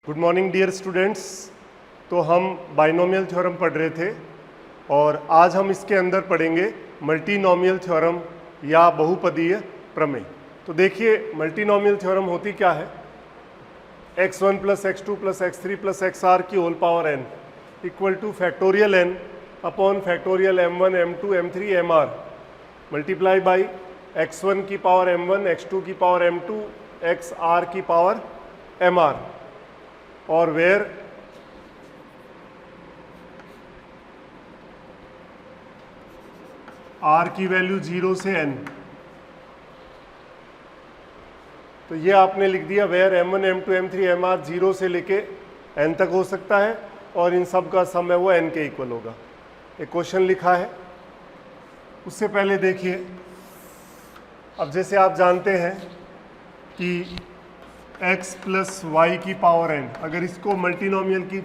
Good morning dear students. तो हम binomial theorem पढ़ रहे थे और आज हम इसके अंदर पढ़ेंगे मल्टीनोमियल थ्योरम या बहुपदीय प्रमेय। तो देखिए मल्टीनोमियल थ्योरम होती क्या है, x1 plus x2 plus x3 plus xr की whole power n equal to factorial n upon factorial m1 m2 m3 mr multiply by x1 की पावर m1 x2 की पावर m2 xr की power mr और where r की value 0 से n। तो ये आपने लिख दिया where m1 m2 m3 mr 0 से लेके n तक हो सकता है और इन सब का सम है वो n के इक्वल होगा। एक क्वेश्चन लिखा है, उससे पहले देखिए, अब जैसे आप जानते हैं कि x प्लस वाई की पावर n, अगर इसको मल्टीनोमियल की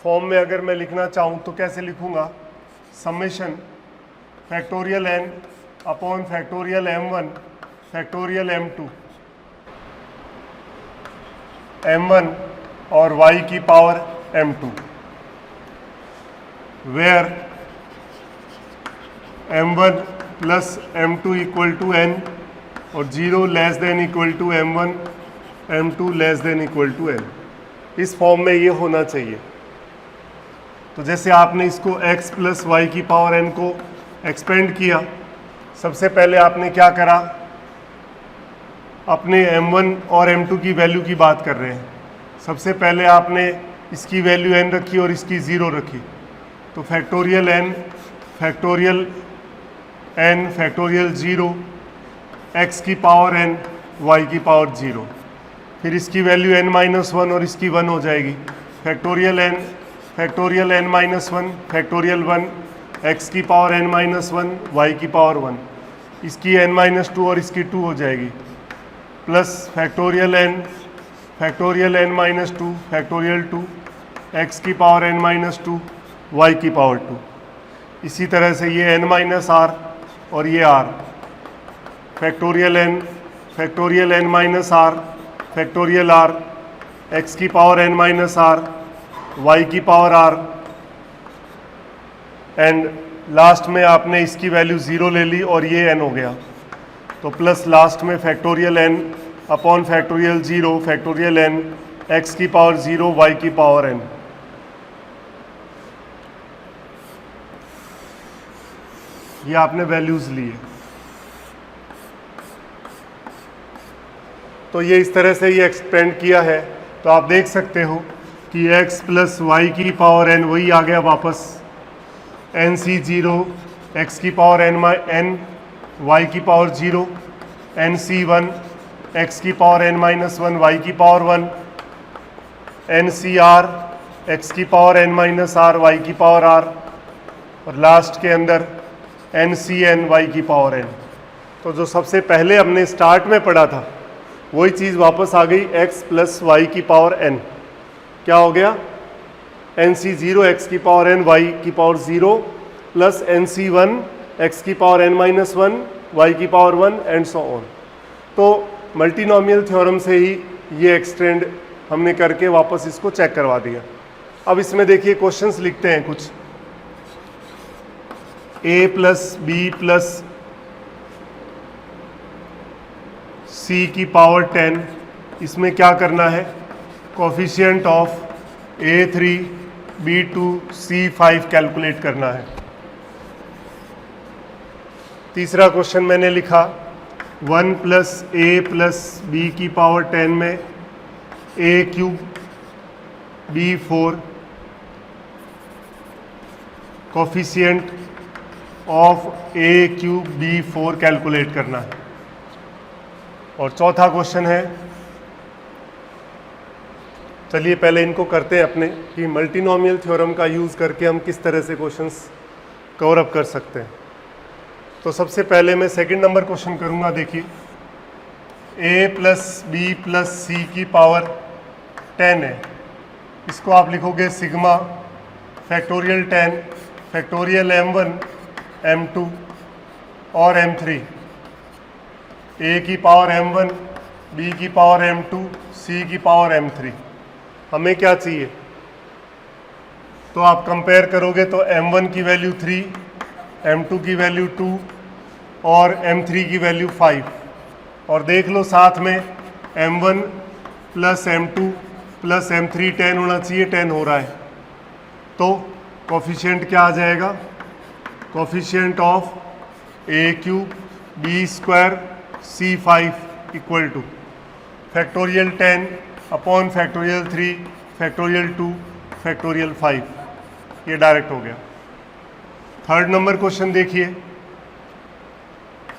फॉर्म में अगर मैं लिखना चाहूँ तो कैसे लिखूँगा, summation factorial n upon factorial m1 factorial m1 और y की power m2 where m1 plus m2 equal to n और 0 less than equal to m1 m2 less than equal to n। इस फॉर्म में ये होना चाहिए। तो जैसे आपने इसको x प्लस वाई की पावर n को एक्सपेंड किया, सबसे पहले आपने क्या करा, अपने m1 और m2 की वैल्यू की बात कर रहे हैं। सबसे पहले आपने इसकी वैल्यू n रखी और इसकी 0 रखी, तो factorial n factorial n factorial 0 x की पावर n y की पावर 0, फिर इसकी वैल्यू n-1 और इसकी 1 हो जाएगी। Factorial n minus 1 factorial 1 x की पावर n-1 y की पावर 1, इसकी n-2 और इसकी 2 हो जाएगी, plus factorial n n-2 factorial 2 x की पावर n-2 y की पावर 2। इसी तरह से ये n-r और ये r, factorial n-r factorial r x की पावर n-r y की पावर r, एंड लास्ट में आपने इसकी वैल्यू 0 ले ली और ये n हो गया, तो प्लस लास्ट में factorial n upon factorial 0 factorial n x की पावर 0 y की पावर n। ये आपने वैल्यूज लिए। तो ये इस तरह से ये एक्सपेंड किया है, तो आप देख सकते हो कि x प्लस वाई की पावर n वही आ गया वापस, nc0 x की पावर n y की पावर 0 nc1 x की पावर n-1 y की पावर 1 ncr x की पावर n-r y की पावर r और लास्ट के अंदर ncn y की पावर n। तो जो सबसे पहले हमने स्टार्ट में पढ़ा था वही चीज़ वापस आ गई, x प्लस वाई की पावर n क्या हो गया, nc0 x की पावर n y की पावर 0 प्लस nc1 x की पावर n-1 y की पावर 1 एंड सो ऑन। तो मल्टीनोमियल थ्योरम से ही ये एक्सटेंड हमने करके वापस इसको चेक करवा दिया। अब इसमें देखिए क्वेश्चंस लिखते हैं कुछ, a plus b plus c की पावर 10, इसमें क्या करना है, coefficient of a3 b2 c5 calculate करना है। तीसरा क्वेश्चन मैंने लिखा 1 प्लस a प्लस बी की पावर 10 में a³ b4 coefficient of a³ b4 calculate करना है। और चौथा क्वेश्चन है, चलिए पहले इनको करते हैं अपने, कि मल्टीनोमियल थ्योरम का यूज़ करके हम किस तरह से क्वेश्चंस कवर अप कर सकते हैं। तो सबसे पहले मैं सेकंड नंबर क्वेश्चन करूंगा। देखिए a प्लस बी प्लस सी की पावर 10 है, इसको आप लिखोगे sigma factorial 10 factorial m1 m2 और m3, a की पावर m1 b की पावर m2 c की पावर m3। हमें क्या चाहिए, तो आप कंपेयर करोगे तो m1 की वैल्यू 3, m2 की वैल्यू 2 और m3 की वैल्यू 5, और देख लो साथ में m1 plus m2 plus m3 10 होना चाहिए, 10 हो रहा है, तो कोफिशिएंट क्या आ जाएगा, coefficient of a cube b square c5 equal to factorial 10 upon factorial 3 factorial 2 factorial 5, ये डायरेक्ट हो गया। थर्ड नंबर क्वेश्चन देखिए,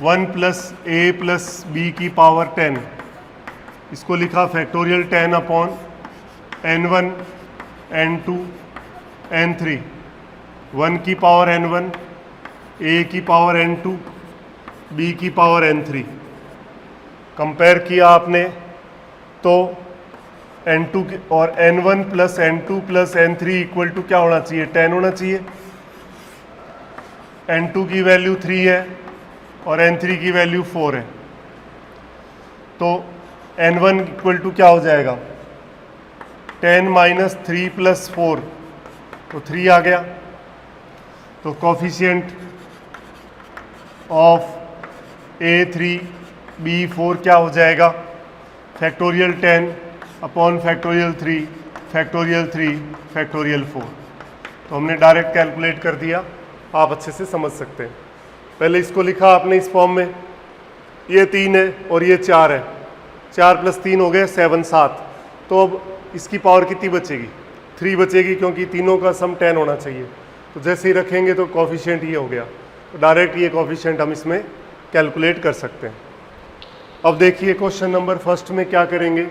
1 प्लस a प्लस b की पावर 10, इसको लिखा factorial 10 upon n1 n2 n3, 1 की पावर n1, a की power n2, b की पावर n3, कंपेयर किया आपने तो n2 और n1 plus n2 plus n3 equal to क्या होना चाहिए, 10 होना चाहिए। n2 की वैल्यू 3 है और n3 की वैल्यू 4 है, तो n1 इक्वल टू क्या हो जाएगा, 10 माइनस 3 प्लस 4, तो 3 आ गया। तो कोफिशिएंट ऑफ a3 b4 क्या हो जाएगा, factorial 10 upon factorial 3 factorial 3 factorial 4, तो हमने डायरेक्ट कैलकुलेट कर दिया, आप अच्छे से समझ सकते हैं। पहले इसको लिखा आपने इस फॉर्म में, ये 3 है और ये 4 है, 4 प्लस 3 हो गए 7 7, तो अब इसकी पावर कितनी बचेगी, 3 बचेगी, क्योंकि तीनों का सम 10 होना चाहिए, तो जैसे ही रखेंगे तो कोफिशिएंट ये हो गया, तो डायरेक्ट ये कोफिशिएंट हम इसमें कैलकुलेट कर सकते हैं। अब देखिए क्वेश्चन नंबर फर्स्ट में क्या करेंगे।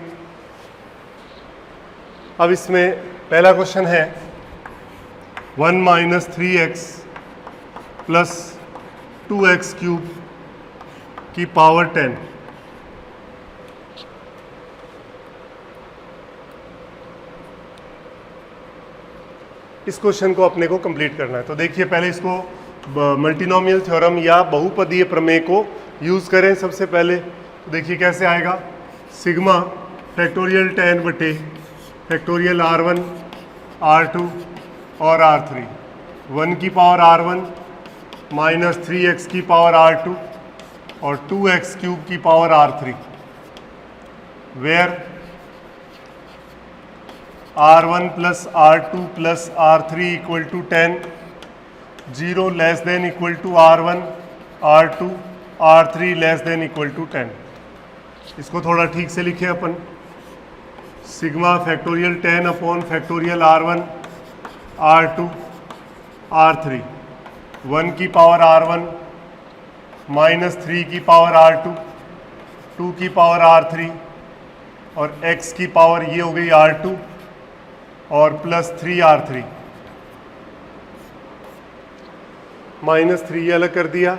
अब इसमें पहला क्वेश्चन है 1 minus 3x plus 2x cube की पावर 10, इस क्वेश्चन को अपने को कंप्लीट करना है। तो देखिए पहले इसको मल्टीनोमियल थ्योरम या बहुपदीय प्रमेय को यूज़ करें सबसे पहले। तो देखिए कैसे आएगा, सिग्मा फैक्टोरियल 10 बटे फैक्टोरियल r1 r2 और r3, 1 की पावर r1 माइनस 3x की पावर r2 और 2x क्यूब की power r3, where r1 plus r2 plus r3 equal to 10, 0 less than equal to r1 r2 r3 less than equal to 10। इसको थोड़ा ठीक से लिखे अपन, sigma factorial 10 upon factorial r1 r2 r3, 1 की power r1 minus 3 की power r2 2 की power r3 और x की पावर ये हो गई r2 और प्लस 3 r3, माइनस 3 ये अलग कर दिया।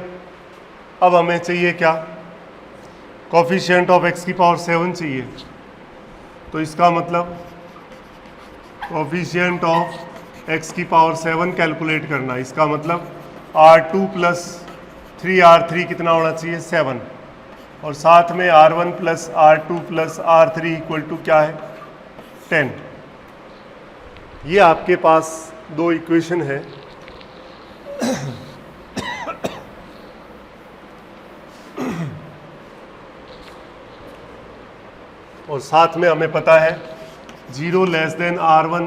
अब हमें चाहिए क्या, कोफिशिएंट ऑफ x की पावर 7 चाहिए, तो इसका मतलब कोफिशिएंट ऑफ x की पावर 7 कैलकुलेट करना, इसका मतलब r2 प्लस 3r3 कितना होना चाहिए, 7, और साथ में r1 plus r2 plus r3 equal to क्या है, 10। ये आपके पास दो इक्वेशन है। और साथ में हमें पता है 0 less then r1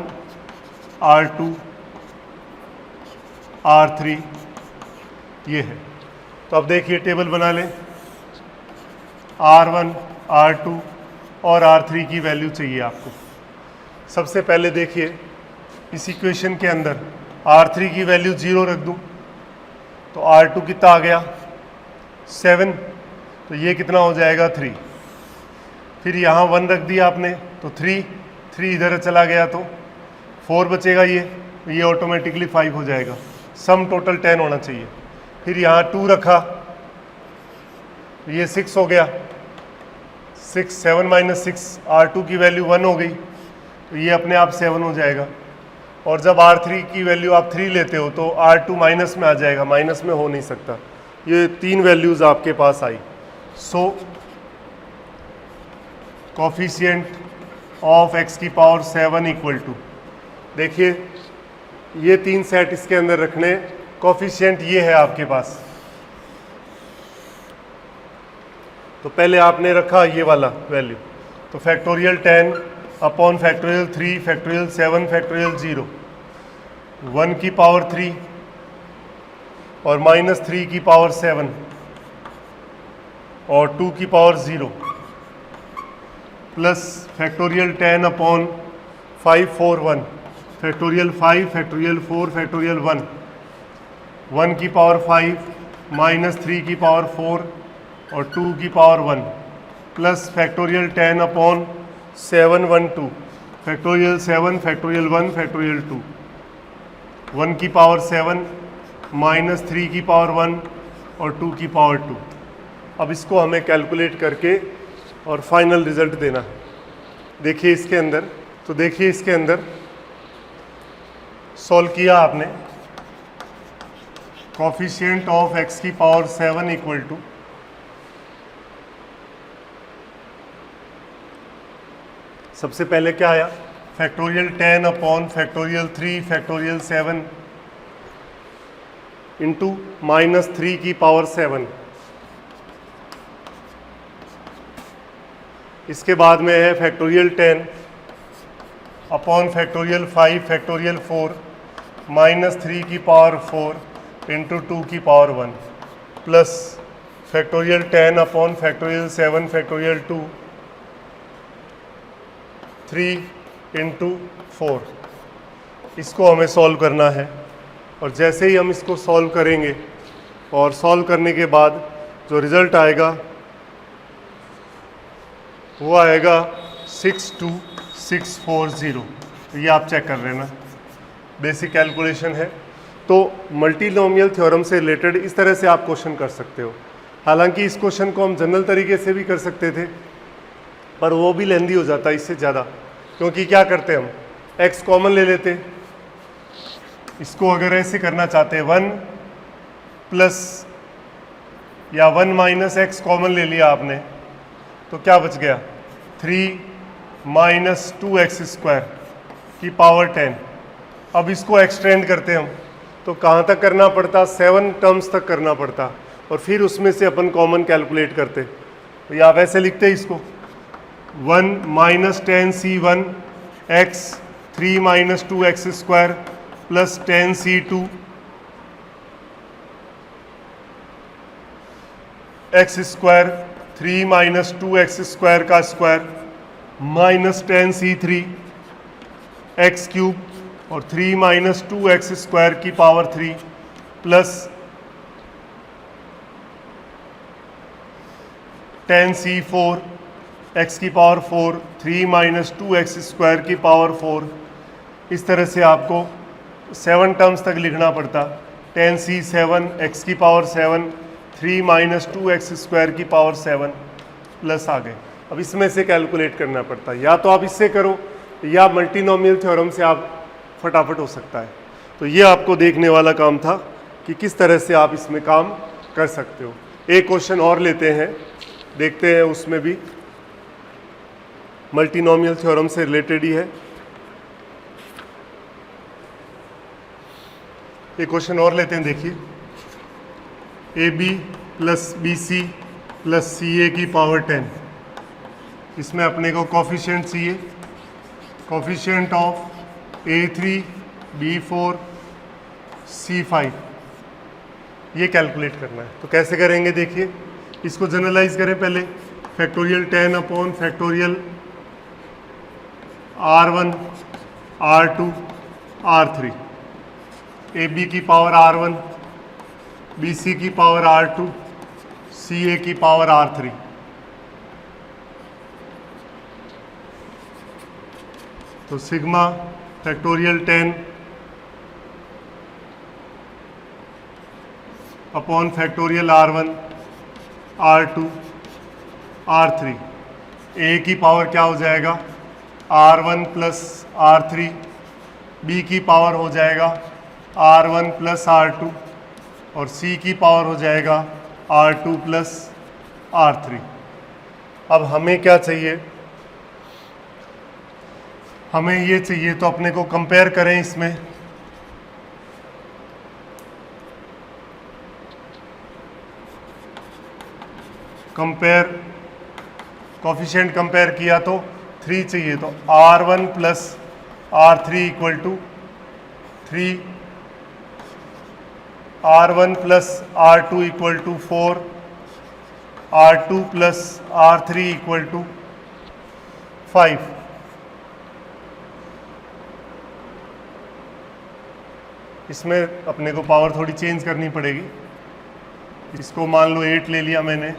r2 r3 ये है। तो अब देखिए टेबल बना लें, r1 r2 और r3 की वैल्यू चाहिए आपको। सबसे पहले देखिए इस इक्वेशन के अंदर r3 की वैल्यू 0 रख दूं तो r2 कितना आ गया, 7, तो ये कितना हो जाएगा, 3। फिर यहाँ 1 रख दिया आपने तो 3 इधर चला गया तो 4 बचेगा, ये ऑटोमेटिकली 5 हो जाएगा, सम टोटल 10 होना चाहिए। फिर यहाँ 2 रखा, ये 6 हो गया, 7 माइनस 6, r2 की वैल्यू 1 हो गई, तो ये अपने आप 7 हो जाएगा। और जब r3 की वैल्यू आप 3 लेते हो तो r2 माइनस में आ जाएगा, माइनस में हो नहीं सकता। ये 3 वैल्यूज़ आपके पास आई। सो कोफिशिएंट ऑफ x की पावर 7 इक्वल टू, देखिए ये 3 सेट इसके अंदर रखने, कोफिशिएंट ये है आपके पास। तो पहले आपने रखा ये वाला वैल्यू, तो factorial 10 upon factorial 3 factorial 7 factorial 0, 1 की पावर 3 और माइनस 3 की पावर 7 और 2 की power 0 plus factorial 10 upon 5 4 1 factorial 5 factorial 4 factorial 1, 1 की पावर 5 माइनस 3 की पावर 4 और 2 की power 1 plus factorial 10 upon 7 1 2 factorial 7 factorial 1 factorial 2, 1 की पावर 7 माइनस 3 की पावर 1 और 2 की पावर 2। अब इसको हमें कैलकुलेट करके और फाइनल रिजल्ट देना है। देखिए इसके अंदर, तो देखिए इसके अंदर सॉल्व किया आपने, कोफिशिएंट ऑफ x की पावर 7 इक्वल टू सबसे पहले क्या आया, factorial 10 upon factorial 3 factorial 7 into minus 3 की पावर 7। इसके बाद में है factorial 10 upon factorial 5 factorial 4 minus 3 की पावर 4 इंटू 2 की power 1 plus factorial 10 upon factorial 7 factorial 2 3 into 4। इसको हमें सॉल्व करना है और जैसे ही हम इसको सॉल्व करेंगे और सॉल्व करने के बाद जो रिज़ल्ट आएगा वो आएगा 62640। तो ये आप चेक कर लेना, बेसिक कैलकुलेशन है। तो मल्टीनोमियल थ्योरम से रिलेटेड इस तरह से आप क्वेश्चन कर सकते हो। हालांकि इस क्वेश्चन को हम जनरल तरीके से भी कर सकते थे, पर वो भी लेंदी हो जाता इससे ज़्यादा, क्योंकि क्या करते हम, x कॉमन ले लेते। इसको अगर ऐसे करना चाहते हैं 1 प्लस या 1 माइनस एक्स कॉमन ले लिया आपने, तो क्या बच गया 3 माइनस 2x² की पावर 10। अब इसको एक्सटेंड करते हम, तो कहाँ तक करना पड़ता, 7 टर्म्स तक करना पड़ता, और फिर उसमें से अपन कॉमन कैलकुलेट करते। तो या वैसे लिखते इसको 1 minus 10c1 x 3 minus 2x² plus 10c2 x² 3 minus 2x² का स्क्वायर माइनस 10c3 x³ और 3 माइनस 2x² की पावर 3 प्लस 10c4 x की पावर 4 3 माइनस 2x² की पावर 4। इस तरह से आपको 7 टर्म्स तक लिखना पड़ता। 10c7 x की पावर 7 3 माइनस 2x² की पावर 7 प्लस आ गए। अब इसमें से कैलकुलेट करना पड़ता है, या तो आप इससे करो या मल्टीनोमियल थ्योरम से आप फटाफट हो सकता है। तो ये आपको देखने वाला काम था कि किस तरह से आप इसमें काम कर सकते हो। एक क्वेश्चन और लेते हैं, देखते हैं, उसमें भी मल्टीनोमियल थ्योरम से रिलेटेड ही है। एक क्वेश्चन और लेते हैं, देखिए AB plus BC plus CA की पावर 10। इसमें अपने को कोफिशिएंट चाहिए, coefficient of A3 B4 C5, ये कैलकुलेट करना है। तो कैसे करेंगे, देखिए इसको जनरलाइज करें पहले। Factorial 10 upon factorial R1 R2 R3, AB की पावर R1 BC की पावर R2 CA की पावर R3। तो sigma factorial 10 upon factorial R1 R2 R3, A की पावर क्या हो जाएगा R1 प्लस R3, B की पावर हो जाएगा R1 प्लस R2 और C की पावर हो जाएगा R2 प्लस R3। अब हमें क्या चाहिए, हमें ये चाहिए, तो अपने को कंपेयर करें इसमें। कंपेयर, कोफिशिएंट कंपेयर किया तो 3 चाहिए, तो R1 plus R3 equal to 3, R1 plus R2 equal to 4, R2 plus R3 equal to 5। इसमें अपने को पावर थोड़ी चेंज करनी पड़ेगी। इसको मान लो 8 ले लिया मैंने,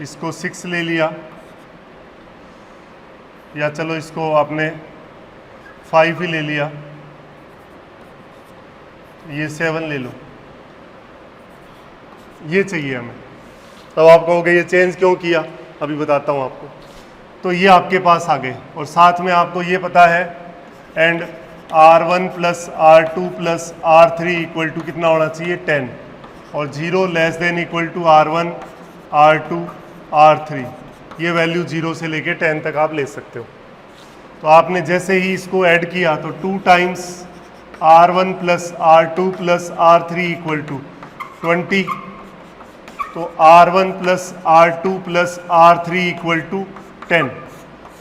इसको 6 ले लिया, या चलो इसको आपने 5 ही ले लिया, ये 7 ले लो, ये चाहिए हमें। तब आप कहोगे ये चेंज क्यों किया, अभी बताता हूँ आपको। तो ये आपके पास आ गए, और साथ में आपको ये पता है and R1 plus R2 plus R3 equal to कितना होना चाहिए 10, और 0 less than equal to R1 R2 R3, ये वैल्यू 0 से लेके 10 तक आप ले सकते हो। तो आपने जैसे ही इसको ऐड किया तो 2 times R1 plus R2 plus R3 equal to 20, तो R1 plus R2 plus R3 equal to 10।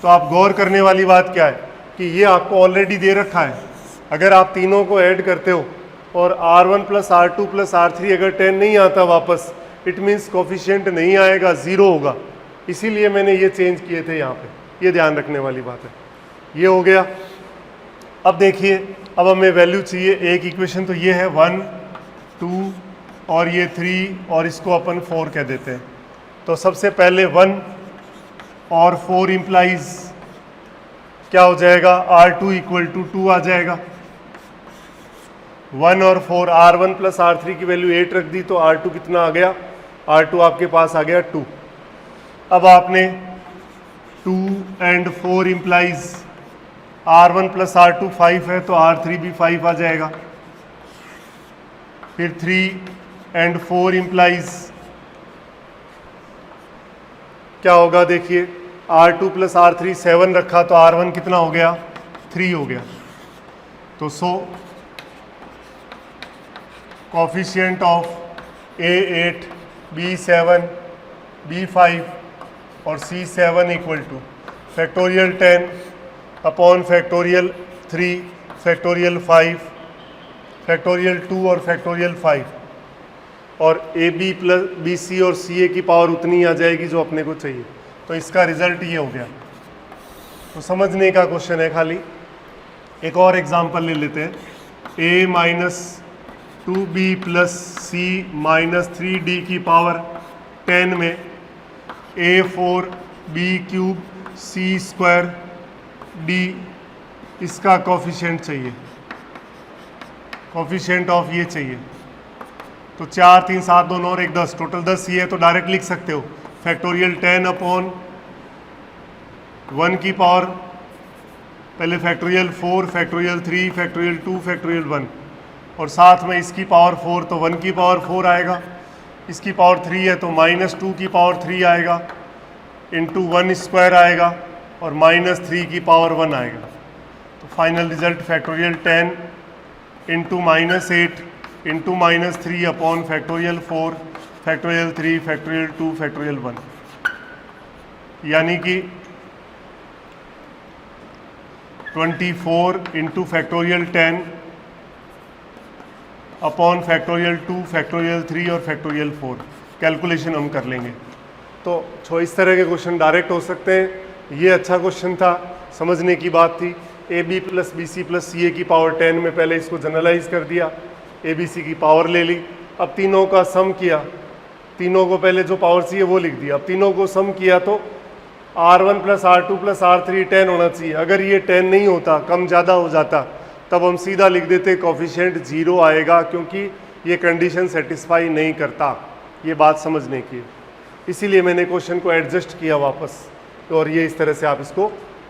तो आप गौर करने वाली बात क्या है कि ये आपको ऑलरेडी दे रखा है। अगर आप तीनों को ऐड करते हो और R1 plus R2 plus R3 अगर 10 नहीं आता वापस, इट मीन्स कोफिशिएंट नहीं आएगा, 0 होगा। इसीलिए मैंने ये चेंज किए थे यहाँ पे, ये ध्यान रखने वाली बात है। ये हो गया। अब देखिए, अब हमें वैल्यू चाहिए, एक इक्वेशन तो ये है 1 2 और ये 3, और इसको अपन 4 कह देते हैं। तो सबसे पहले 1 और 4 इम्प्लाइज क्या हो जाएगा, R2 इक्वल टू 2 आ जाएगा। 1 और 4, R1 प्लस R3 की वैल्यू 8 रख दी, तो R2 कितना आ गया, R2 आपके पास आ गया 2। अब आपने 2 and 4 implies R1 plus R2 5 है, तो R3 भी 5 आ जाएगा। फिर 3 एंड 4 इम्प्लाइज क्या होगा, देखिए R2 प्लस R3 7 रखा, तो R1 कितना हो गया, 3 हो गया। तो सो coefficient of A8 B7 B5 और C7 equal to factorial 10 upon factorial 3 factorial 5 factorial 2 और फैक्टोरियल 5, और AB प्लस BC और CA की पावर उतनी आ जाएगी जो अपने को चाहिए। तो इसका रिजल्ट ये हो गया। तो समझने का क्वेश्चन है खाली। एक और एग्जांपल ले लेते हैं, A minus 2B plus C minus 3D की पावर 10 में A4B cube C square D, इसका कोफिशिएंट चाहिए, कोफिशिएंट ऑफ ये चाहिए। तो 4 3 7 2 9 और 1 10, टोटल 10 ही है, तो डायरेक्ट लिख सकते हो फैक्टोरियल 10 अपॉन 1 की पावर, पहले फैक्टोरियल 4 फैक्टोरियल 3 फैक्टोरियल 2 फैक्टोरियल 1, और साथ में इसकी पावर 4, तो 1 की पावर 4 आएगा, इसकी पावर 3 है तो माइनस 2 की पावर 3 आएगा, इंटू 1 स्क्वायर आएगा, और माइनस 3 की पावर 1 आएगा। तो final result factorial 10 into minus 8 into minus 3 upon factorial 4 factorial 3 factorial 2 factorial 1, यानी कि 24 into factorial 10 upon factorial 2 factorial 3 और फैक्टोरियल 4। कैलकुलेशन हम कर लेंगे। तो इस तरह के क्वेश्चन डायरेक्ट हो सकते हैं। ये अच्छा क्वेश्चन था, समझने की बात थी। AB plus BC plus CA की पावर 10 में पहले इसको जनरलाइज कर दिया, ABC की पावर ले ली, अब तीनों का सम किया, तीनों को पहले जो पावर चाहिए वो लिख दिया, अब तीनों को सम किया तो R1 plus R2 plus R3 10 होना चाहिए। अगर ये 10 नहीं होता, कम ज़्यादा हो जाता, तब हम सीधा लिख देते कोफिशिएंट 0 आएगा, क्योंकि ये कंडीशन सेटिस्फाई नहीं करता। ये बात समझने की है, इसीलिए मैंने क्वेश्चन को एडजस्ट किया वापस, और ये इस तरह से आप इसको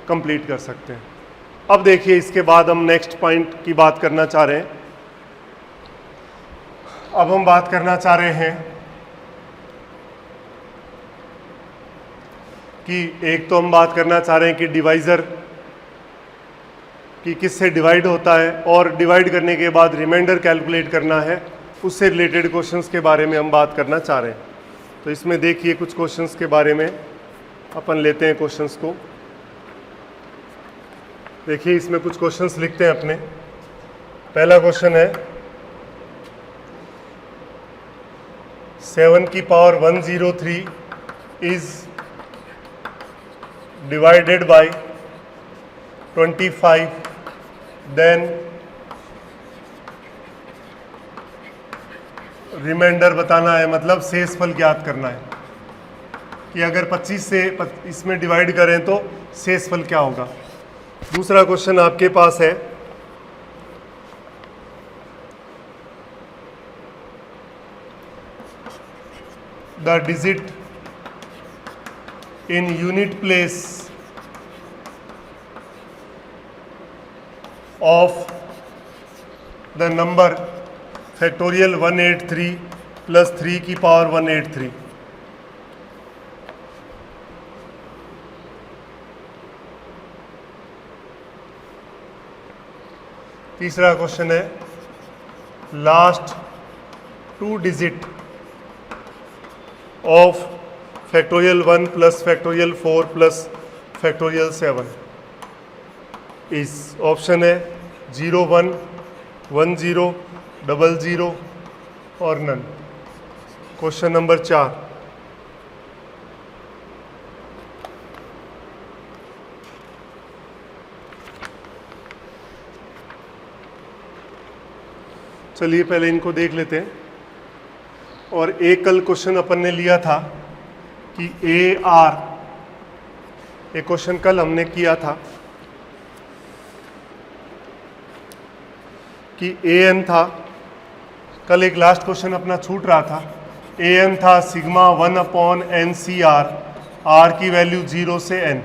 कंप्लीट कर सकते हैं। अब देखिए, इसके बाद हम नेक्स्ट पॉइंट की बात करना चाह रहे हैं। अब हम बात करना चाह रहे हैं कि एक तो हम बात करना चाह रहे हैं कि डिवाइज़र कि किससे डिवाइड होता है, और डिवाइड करने के बाद रिमाइंडर कैलकुलेट करना है, उससे रिलेटेड क्वेश्चंस के बारे में हम बात करना चाह रहे हैं। तो इसमें देखिए कुछ क्वेश्चंस के बारे में अपन लेते हैं क्वेश्चंस को। देखिए इसमें कुछ क्वेश्चंस लिखते हैं अपने। पहला क्वेश्चन है 7 की power 103 is divided by 25, then remainder बताना है, मतलब शेषफल ज्ञात करना है कि अगर 25 से इसमें डिवाइड करें तो शेषफल क्या होगा। दूसरा क्वेश्चन आपके पास है the digit in unit place of the number factorial 183 plus 3 की पावर 183। तीसरा क्वेश्चन है last 2 digit of factorial 1 plus factorial 4 plus factorial 7 इस ऑप्शन है 0, 1, 1, 0, 0, 0 और नन। क्वेश्चन नंबर 4 चलिए पहले इनको देख लेते हैं। और एक कल क्वेश्चन अपन ने लिया था कि ए आर, एक क्वेश्चन कल हमने किया था कि ए एन था। कल एक लास्ट क्वेश्चन अपना छूट रहा था। ए एन था सिग्मा 1/NCR, आर की वैल्यू 0 से n।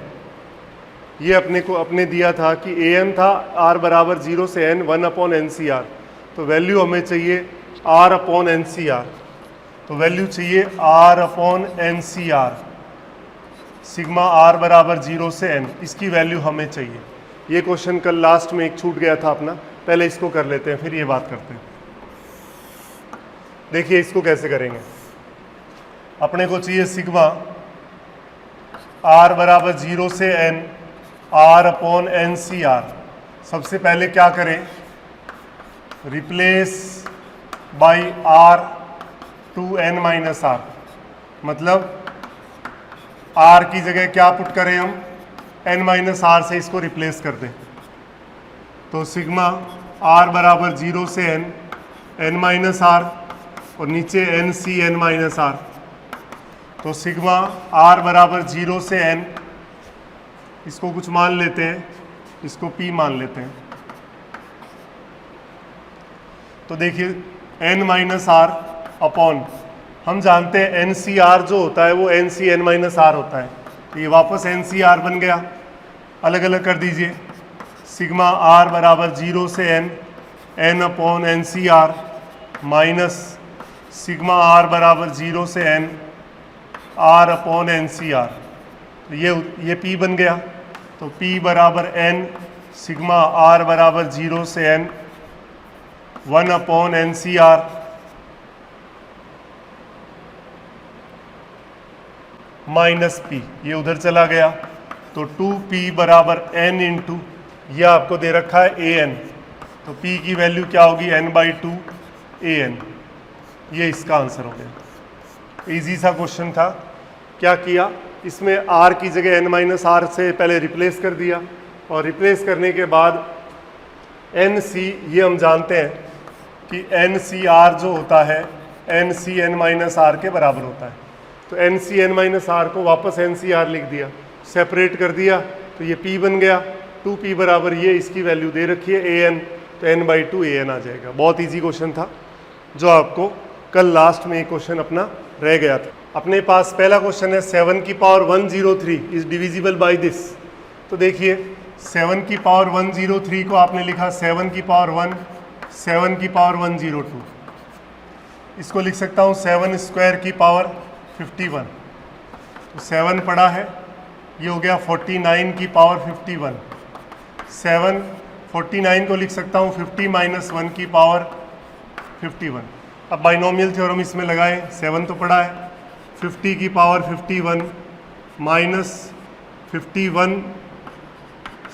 ये अपने दिया था कि ए एन था r बराबर 0 से n 1/NCR, तो वैल्यू हमें चाहिए r/NCR। तो वैल्यू चाहिए r/NCR, सिग्मा r बराबर 0 से n, इसकी वैल्यू हमें चाहिए। ये क्वेश्चन कल लास्ट में एक छूट गया था अपना, पहले इसको कर लेते हैं फिर ये बात करते हैं। देखिए इसको कैसे करेंगे। अपने को चाहिए सिग्मा r बराबर 0 से n r/NCR। सबसे पहले क्या करें, replace by r to n minus r, मतलब r की जगह क्या पुट करें हम, n माइनस r से इसको रिप्लेस कर दें। तो सिग्मा r बराबर 0 से n माइनस r और नीचे n c n minus r। तो सिग्मा r बराबर 0 से n, इसको कुछ मान लेते हैं, इसको p मान लेते हैं। तो देखिए n माइनस r अपॉन, हम जानते हैं एन सी आर जो होता है वो n c n minus r होता है, तो ये वापस एन सी आर बन गया। अलग अलग कर दीजिए, सिग्मा r बराबर 0 से n upon n c r minus sigma r बराबर 0 से n r upon n c r. तो ये p बन गया। तो p बराबर n सिग्मा r बराबर 0 से n 1 upon n c r minus p, ये उधर चला गया। तो 2p बराबर n इंटू, यह आपको दे रखा है an, तो p की वैल्यू क्या होगी n/2 an। ये इसका आंसर हो गया। इजी सा क्वेश्चन था। क्या किया, इसमें r की जगह n माइनस आर से पहले रिप्लेस कर दिया, और रिप्लेस करने के बाद nc, ये हम जानते हैं कि NCR जो होता है NCN माइनस आर के बराबर होता है। तो NCN माइनस आर को वापस NCR लिख दिया, सेपरेट कर दिया, तो ये P बन गया। 2P बराबर ये इसकी वैल्यू दे रखी है AN, तो n/2 AN आ जाएगा। बहुत इजी क्वेश्चन था जो आपको कल लास्ट में एक क्वेश्चन अपना रह गया था। अपने पास पहला क्वेश्चन है 7 की power 103 is divisible by this. तो देखिए 7 की पावर 103 को आपने लिखा 7 की पावर 1, 7 की पावर 102। इसको लिख सकता हूँ 7 स्क्वायर की पावर 51। तो 7 पड़ा है ये हो गया 49 की पावर 51, 7 49 को लिख सकता हूँ 50 माइनस 1 की पावर 51। अब बाइनोमियल थ्योरम इसमें लगाएं, 7 तो पड़ा है, 50 की पावर 51 माइनस 51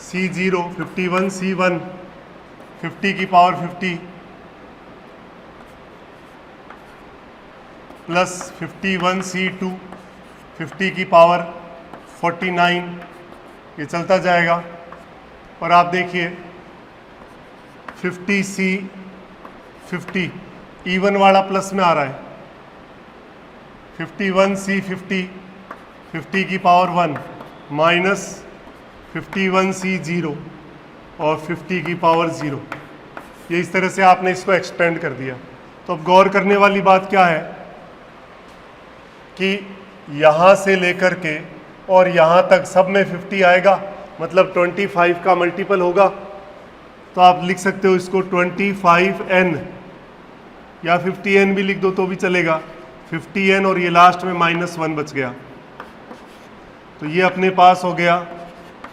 C0 51 C1 50 की पावर 50 प्लस 51 C2 50 की पावर 49, ये चलता जाएगा। और आप देखिए 50 C 50 इवन वाला प्लस में आ रहा है, 51 C 50 50 की पावर 1 माइनस 51 C 0 और 50 की पावर 0। ये इस तरह से आपने इसको एक्सपेंड कर दिया। तो अब गौर करने वाली बात क्या है कि यहाँ से लेकर के और यहाँ तक सब में 50 आएगा, मतलब 25 का मल्टीपल होगा। तो आप लिख सकते हो इसको 25n या 50n भी लिख दो तो भी चलेगा, 50n और ये लास्ट में -1 बच गया। तो ये अपने पास हो गया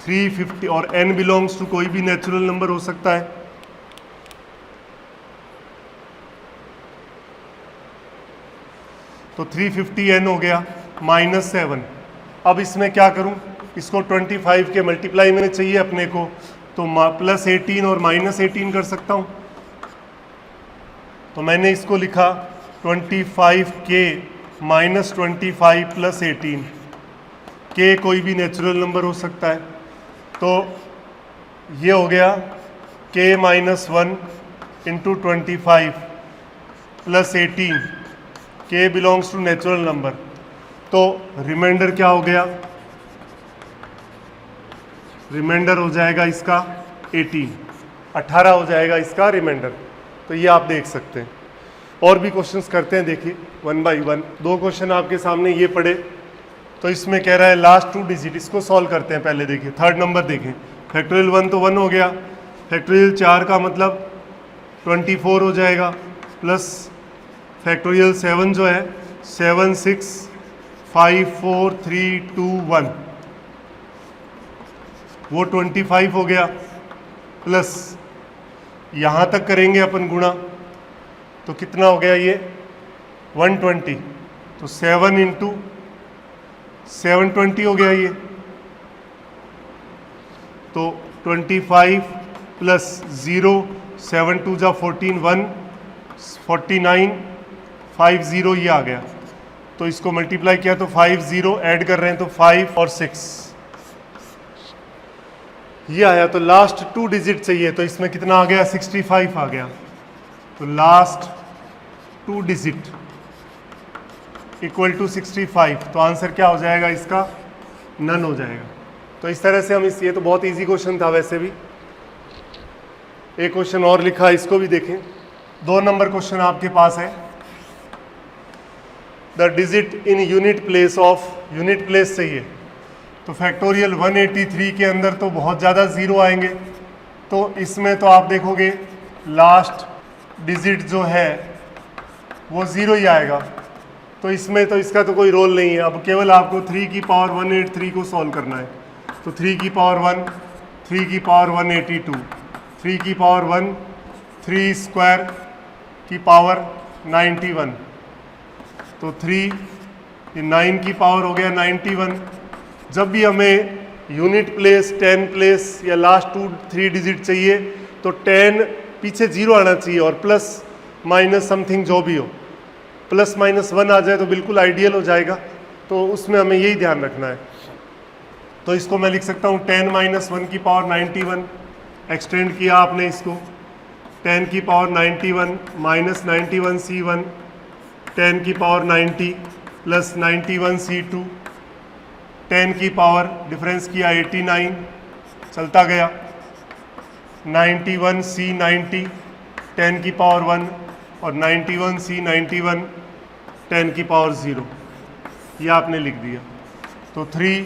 350 और n बिलोंग्स टू कोई भी नेचुरल नंबर हो सकता है। तो 350n हो गया -7। अब इसमें क्या करूं, इसको 25 के मल्टीप्लाई में चाहिए अपने को, तो +18 और -18 कर सकता हूं। तो मैंने इसको लिखा 25k -25 + 18, k कोई भी नेचुरल नंबर हो सकता है। तो ये हो गया k - 1 × 25 + 18, k belongs to natural number. तो रिमाइंडर क्या हो गया, रिमाइंडर हो जाएगा इसका 18 हो जाएगा इसका रिमाइंडर। तो ये आप देख सकते हैं। और भी क्वेश्चंस करते हैं, देखिए 1 बाई 1। 2 क्वेश्चन आपके सामने ये पड़े। तो इसमें कह रहा है लास्ट 2 डिजिट, इसको सॉल्व करते हैं पहले। देखिए थर्ड नंबर देखें, फैक्टोरियल 1 तो 1 हो गया, फैक्टोरियल 4 का मतलब 24 हो जाएगा, प्लस फैक्टोरियल 7 जो है 7 6 5 4 3 2 1 वो 25 हो गया, प्लस यहाँ तक करेंगे अपन गुणा, तो कितना हो गया ये 120। तो 7 × 720 हो गया ये। तो 25 प्लस 0 7 2 जा 14 1 49 50 ये आ गया। तो इसको मल्टीप्लाई किया तो 50 ऐड कर रहे हैं तो 5 और 6 ये आया। तो लास्ट 2 डिजिट चाहिए, तो इसमें कितना आ गया 65 आ गया। तो लास्ट 2 डिजिट = 65। तो आंसर क्या हो जाएगा इसका, नन हो जाएगा। तो इस तरह से हम ये तो बहुत इजी क्वेश्चन था वैसे भी। एक क्वेश्चन और लिखा, इसको भी देखें। 2 नंबर क्वेश्चन आपके पास है। The digit in unit place of, unit place चाहिए। तो फैक्टोरियल 183 के अंदर तो बहुत ज़्यादा ज़ीरो आएंगे। तो इसमें तो आप देखोगे लास्ट डिजिट जो है वो 0 ही आएगा। तो इसमें तो इसका तो कोई रोल नहीं है। अब केवल आपको 3 की पावर 183 को सॉल्व करना है। तो 3 की पावर 1, 3 की पावर 182, 3 की पावर 1, 3 स्क्वायर की पावर 91। तो 3 ये 9 की पावर हो गया 91। जब भी हमें यूनिट प्लेस, 10 प्लेस या लास्ट 2-3 डिजिट चाहिए तो 10 पीछे 0 आना चाहिए और प्लस माइनस समथिंग जो भी हो, ±1 आ जाए तो बिल्कुल आइडियल हो जाएगा। तो उसमें हमें यही ध्यान रखना है। तो इसको मैं लिख सकता हूँ 10 - 1 की पावर 91, एक्सटेंड किया आपने इसको 10 की पावर 91 - 91 C1, 10 की पावर 90 + 91 C2, 10 की पावर डिफरेंस किया 89, चलता गया 91 C 90, 10 की पावर 1 और 91 C 91, 10 की पावर 0। ये आपने लिख दिया। तो 3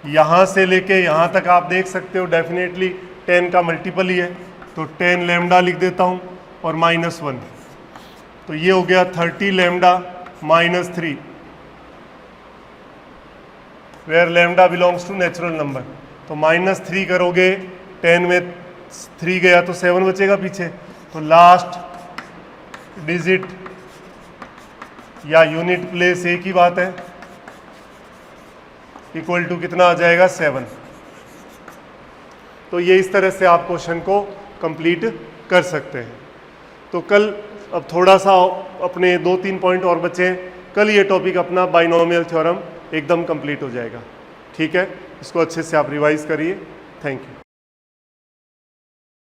यहाँ से लेके यहाँ तक आप देख सकते हो डेफिनेटली 10 का मल्टीपल ही है। तो 10 लैम्डा लिख देता हूँ और -1। तो ये हो गया 30 lambda -3। Where lambda belongs to natural number. तो -3 करोगे, 10 में 3 गया तो 7 बचेगा पीछे, तो लास्ट डिजिट या यूनिट प्लेस एक ही बात है, इक्वल टू कितना आ जाएगा 7। तो ये इस तरह से आप क्वेश्चन को कंप्लीट कर सकते हैं। तो कल अब थोड़ा सा अपने 2-3 पॉइंट और बचे हैं, कल ये टॉपिक अपना बाइनोमियल थ्योरम एकदम कंप्लीट हो जाएगा। ठीक है, इसको अच्छे से आप रिवाइज करिए। Thank you.